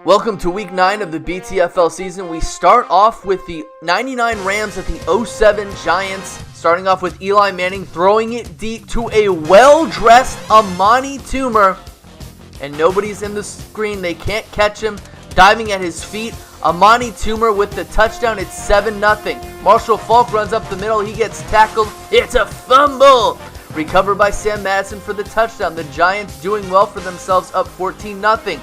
Welcome to week 9 of the BTFL season. We start off with the 99 Rams at the 07 Giants. Starting off with Eli Manning throwing it deep to a well-dressed Amani Toomer. And nobody's in the screen. They can't catch him. Diving at his feet. Amani Toomer with the touchdown. It's 7-0. Marshall Faulk runs up the middle. He gets tackled. It's a fumble. Recovered by Sam Madison for the touchdown. The Giants doing well for themselves, up 14-0.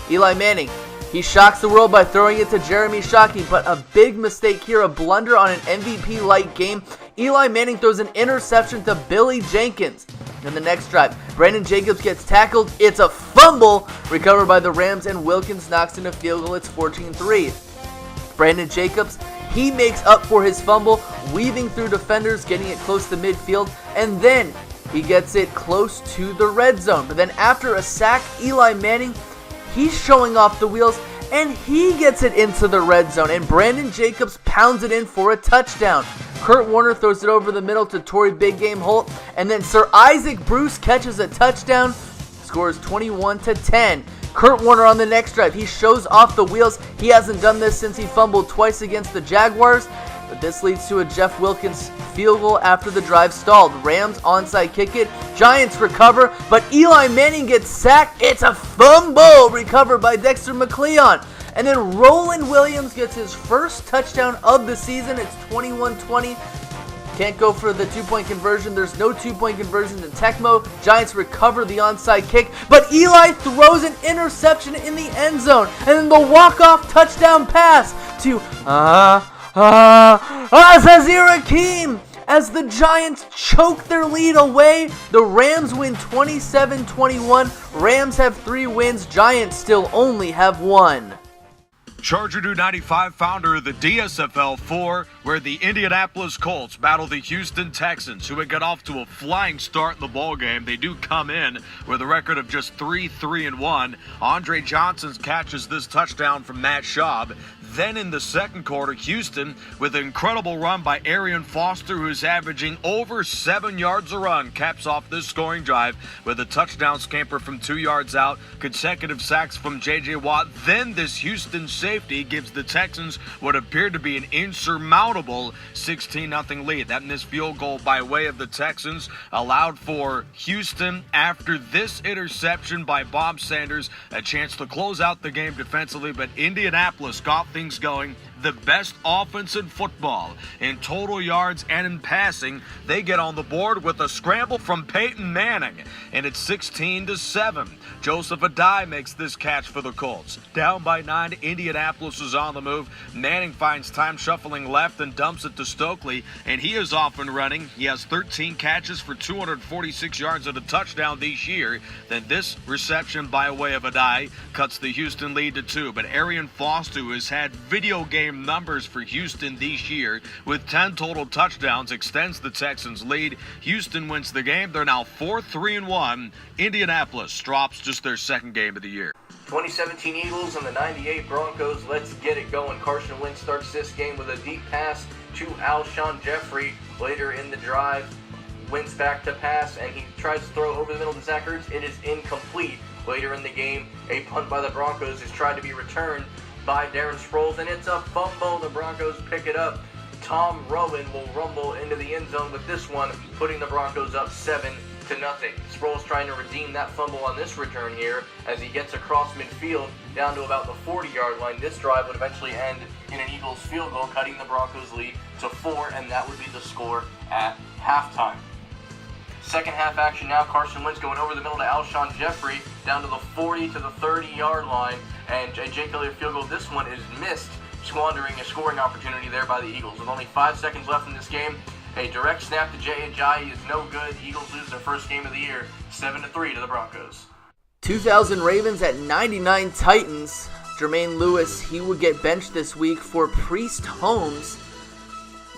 Eli Manning, he shocks the world by throwing it to Jeremy Shockey, but a big mistake here, a blunder on an MVP-like game. Eli Manning throws an interception to Billy Jenkins. In the next drive, Brandon Jacobs gets tackled. It's a fumble, recovered by the Rams, and Wilkins knocks in a field goal. It's 14-3. Brandon Jacobs, he makes up for his fumble, weaving through defenders, getting it close to midfield, and then he gets it close to the red zone. But then after a sack, Eli Manning, he's showing off the wheels, and he gets it into the red zone, and Brandon Jacobs pounds it in for a touchdown. Kurt Warner throws it over the middle to Torrey Big Game Holt, and then Sir Isaac Bruce catches a touchdown, scores 21-10. Kurt Warner on the next drive, he shows off the wheels. He hasn't done this since he fumbled twice against the Jaguars, but this leads to a Jeff Wilkins field goal after the drive stalled. Rams onside kick it. Giants recover, but Eli Manning gets sacked. It's a fumble recovered by Dexter McCleon. And then Roland Williams gets his first touchdown of the season. It's 21-20. Can't go for the two-point conversion. There's no two-point conversion in Tecmo. Giants recover the onside kick, but Eli throws an interception in the end zone. And then the walk-off touchdown pass to Zazir Akeem. As the Giants choke their lead away, the Rams win 27-21. Rams have 3 wins. Giants still only have 1. Chargerdude95 founder of the DSFL 4, where the Indianapolis Colts battle the Houston Texans, who had got off to a flying start in the ballgame. They do come in with a record of just 3-3-1. Andre Johnson catches this touchdown from Matt Schaub. Then in the second quarter, Houston, with an incredible run by Arian Foster, who is averaging over 7 yards a run, caps off this scoring drive with a touchdown scamper from 2 yards out, consecutive sacks from J.J. Watt. Then this Houston safety gives the Texans what appeared to be an insurmountable 16-0 lead. That missed field goal by way of the Texans allowed for Houston, after this interception by Bob Sanders, a chance to close out the game defensively, but Indianapolis got things going. The best offense in football in total yards and in passing. They get on the board with a scramble from Peyton Manning, and it's 16-7. Joseph Adai makes this catch for the Colts. Down by 9, Indianapolis is on the move. Manning finds time shuffling left and dumps it to Stokely, and he is off and running. He has 13 catches for 246 yards and a touchdown this year. Then this reception by way of Adai cuts the Houston lead to 2. But Arian Foster, who has had video game numbers for Houston this year with 10 total touchdowns, extends the Texans' lead. Houston wins the game. They're now 4-3-1. Indianapolis drops just their second game of the year. 2017 Eagles and the 98 Broncos. Let's get it going. Carson Wentz starts this game with a deep pass to Alshon Jeffrey. Later in the drive, Wentz back to pass, and he tries to throw over the middle to Zach Ertz. It is incomplete. Later in the game, a punt by the Broncos is tried to be returned by Darren Sproles, and it's a fumble. The Broncos pick it up. Tom Rowan will rumble into the end zone with this one, putting the Broncos up 7-0. Sproles trying to redeem that fumble on this return here as he gets across midfield down to about the 40-yard line. This drive would eventually end in an Eagles field goal, cutting the Broncos lead to 4, and that would be the score at halftime. Second half action now. Carson Wentz going over the middle to Alshon Jeffrey down to the 40 to the 30-yard line, and Jake Elliott field goal. This one is missed, squandering a scoring opportunity there by the Eagles. With only 5 seconds left in this game, a direct snap to Jay Ajayi is no good. The Eagles lose their first game of the year, 7-3 to the Broncos. 2000 Ravens at 99 Titans. Jermaine Lewis, he would get benched this week for Priest Holmes.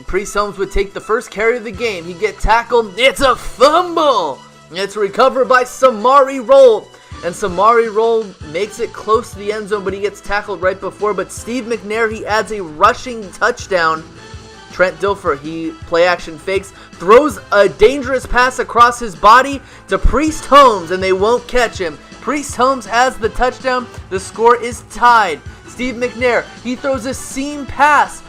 Priest Holmes would take the first carry of the game. He'd get tackled. It's a fumble. It's recovered by Samari Roll. And Samari Roll makes it close to the end zone, but he gets tackled right before. But Steve McNair, he adds a rushing touchdown. Trent Dilfer, he play action fakes, throws a dangerous pass across his body to Priest Holmes, and they won't catch him. Priest Holmes has the touchdown. The score is tied. Steve McNair, he throws a seam pass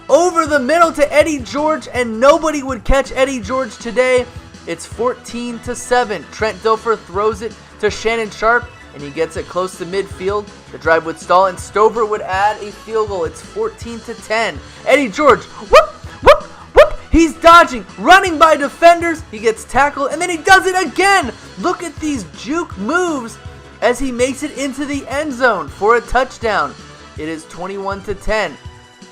over the middle to Eddie George, and nobody would catch Eddie George today. It's 14-7. Trent Dilfer throws it to Shannon Sharp, and he gets it close to midfield. The drive would stall, and Stover would add a field goal. It's 14-10. Eddie George, whoop, whoop, whoop. He's dodging, running by defenders. He gets tackled, and then he does it again. Look at these juke moves as he makes it into the end zone for a touchdown. It is 21-10.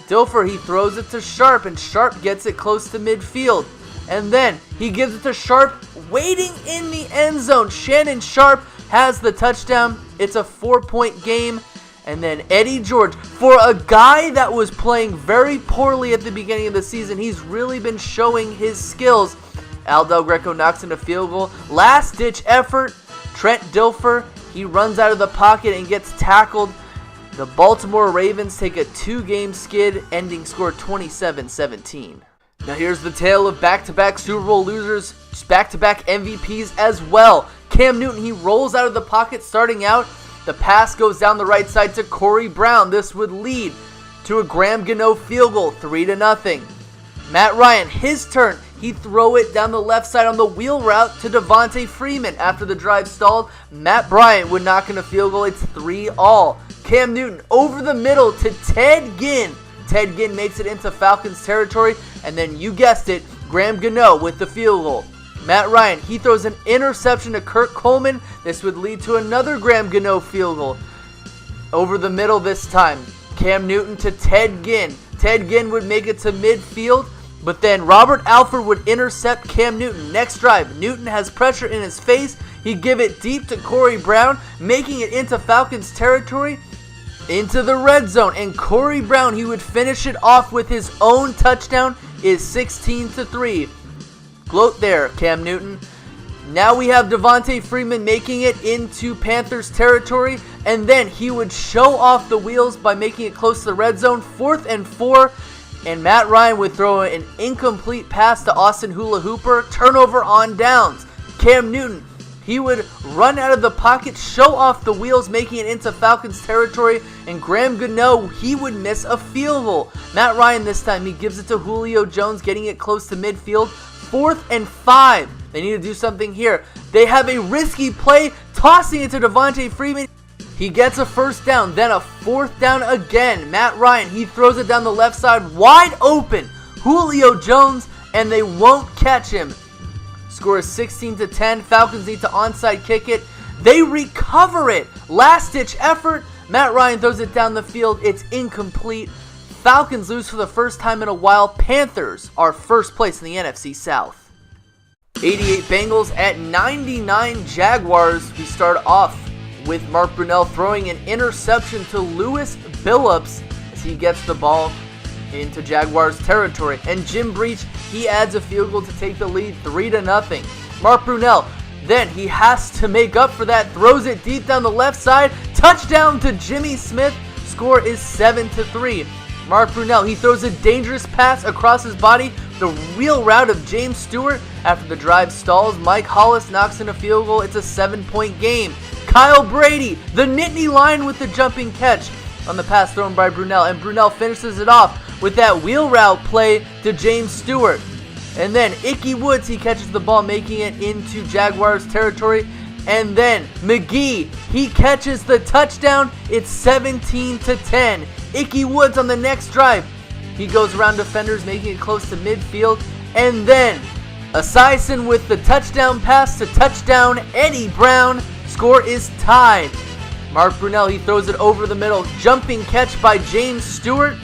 Dilfer, he throws it to Sharp, and Sharp gets it close to midfield. And then he gives it to Sharp, waiting in the end zone. Shannon Sharp has the touchdown. It's a 4-point game. And then Eddie George, for a guy that was playing very poorly at the beginning of the season, he's really been showing his skills. Al Del Greco knocks in a field goal. Last-ditch effort. Trent Dilfer, he runs out of the pocket and gets tackled. The Baltimore Ravens take a 2-game skid, ending score 27-17. Now here's the tale of back-to-back Super Bowl losers, back-to-back MVPs as well. Cam Newton, he rolls out of the pocket starting out. The pass goes down the right side to Corey Brown. This would lead to a Graham Gano field goal, 3-0. Matt Ryan, his turn. He throw it down the left side on the wheel route to Devontae Freeman. After the drive stalled, Matt Bryant would knock in a field goal. It's 3-all. Cam Newton over the middle to Ted Ginn. Ted Ginn makes it into Falcons territory, and then you guessed it, Graham Gano with the field goal. Matt Ryan, he throws an interception to Kurt Coleman. This would lead to another Graham Gano field goal. Over the middle this time, Cam Newton to Ted Ginn. Ted Ginn would make it to midfield, but then Robert Alford would intercept Cam Newton. Next drive, Newton has pressure in his face. He'd give it deep to Corey Brown, making it into Falcons territory, into the red zone, and Corey Brown, he would finish it off with his own touchdown. Is 16-3. Gloat there, Cam Newton. Now we have Devontae Freeman making it into Panthers territory, and then he would show off the wheels by making it close to the red zone, 4th and 4, and Matt Ryan would throw an incomplete pass to Austin Hula Hooper, turnover on downs. Cam Newton, he would run out of the pocket, show off the wheels, making it into Falcons territory, and Graham Gano, he would miss a field goal. Matt Ryan this time, he gives it to Julio Jones, getting it close to midfield, 4th and 5. They need to do something here. They have a risky play, tossing it to Devontae Freeman. He gets a first down, then a 4th down again. Matt Ryan, he throws it down the left side, wide open. Julio Jones, and they won't catch him. Score is 16-10. Falcons need to onside kick it. They recover it. Last-ditch effort. Matt Ryan throws it down the field. It's incomplete. Falcons lose for the first time in a while. Panthers are first place in the NFC South. 88 Bengals at 99 Jaguars. We start off with Mark Brunell throwing an interception to Lewis Billups as he gets the ball into Jaguars territory. And Jim Breach, he adds a field goal to take the lead 3-0. Mark Brunell, then he has to make up for that, throws it deep down the left side, touchdown to Jimmy Smith. Score is 7-3. Mark Brunell, he throws a dangerous pass across his body, the wheel route of James Stewart. After the drive stalls, Mike Hollis knocks in a field goal. It's a 7-point game. Kyle Brady, the Nittany Lion with the jumping catch on the pass thrown by Brunell, and Brunell finishes it off with that wheel route play to James Stewart. And then Ickey Woods, he catches the ball, making it into Jaguars territory. And then McGee, he catches the touchdown. It's 17-10. Ickey Woods on the next drive, he goes around defenders, making it close to midfield. And then Esiason with the touchdown pass to touchdown Eddie Brown. Score is tied. Mark Brunell, he throws it over the middle, jumping catch by James Stewart.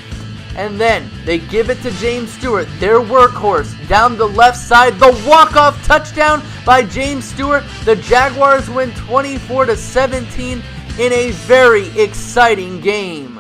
And then they give it to James Stewart, their workhorse, down the left side. The walk-off touchdown by James Stewart. The Jaguars win 24-17 in a very exciting game.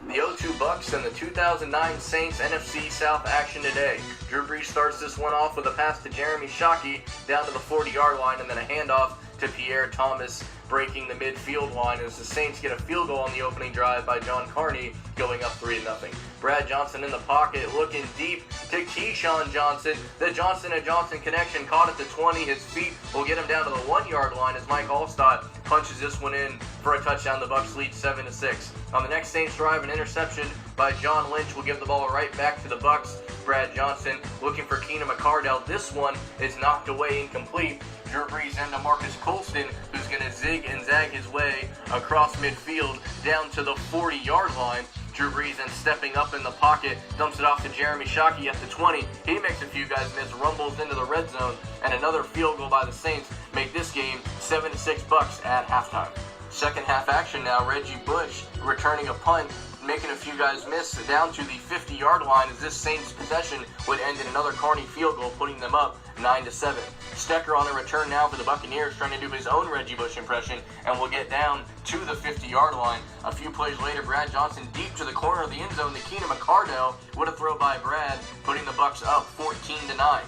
The 0-2 Bucks and the 2009 Saints NFC South action today. Drew Brees starts this one off with a pass to Jeremy Shockey down to the 40-yard line, and then a handoff to Pierre Thomas breaking the midfield line as the Saints get a field goal on the opening drive by John Carney, going up 3-0. Brad Johnson in the pocket, looking deep to Keyshawn Johnson. The Johnson & Johnson connection caught at the 20. His feet will get him down to the 1-yard line as Mike Allstott punches this one in for a touchdown. The Bucs lead 7-6. On the next Saints drive, an interception by John Lynch will give the ball right back to the Bucs. Brad Johnson looking for Keenan McCardell. This one is knocked away incomplete. Drew Brees into Marcus Colston, who's going to zig and zag his way across midfield down to the 40-yard line. Drew Brees then stepping up in the pocket, dumps it off to Jeremy Shockey at the 20. He makes a few guys miss, rumbles into the red zone, and another field goal by the Saints make this game 7-6 Bucs at halftime. Second half action now, Reggie Bush returning a punt, making a few guys miss down to the 50-yard line as this Saints possession would end in another Carney field goal, putting them up 9-7. Stecker on a return now for the Buccaneers, trying to do his own Reggie Bush impression, and will get down to the 50-yard line. A few plays later, Brad Johnson deep to the corner of the end zone. The Keenan McCardell would have thrown by Brad, putting the Bucs up 14-9.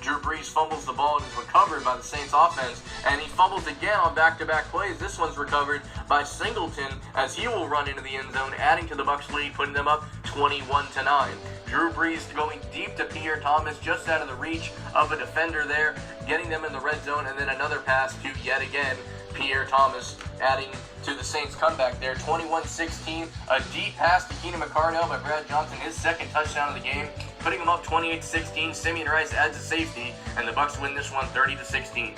Drew Brees fumbles the ball and is recovered by the Saints offense, and he fumbles again on back-to-back plays. This one's recovered by Singleton as he will run into the end zone, adding to the Bucs lead, putting them up 21-9. Drew Brees going deep to Pierre Thomas, just out of the reach of a defender there, getting them in the red zone, and then another pass to, yet again, Pierre Thomas, adding to the Saints' comeback there. 21-16, a deep pass to Keenan McCardell by Brad Johnson, his second touchdown of the game, putting them up 28-16. Simeon Rice adds a safety, and the Bucs win this one 30-16.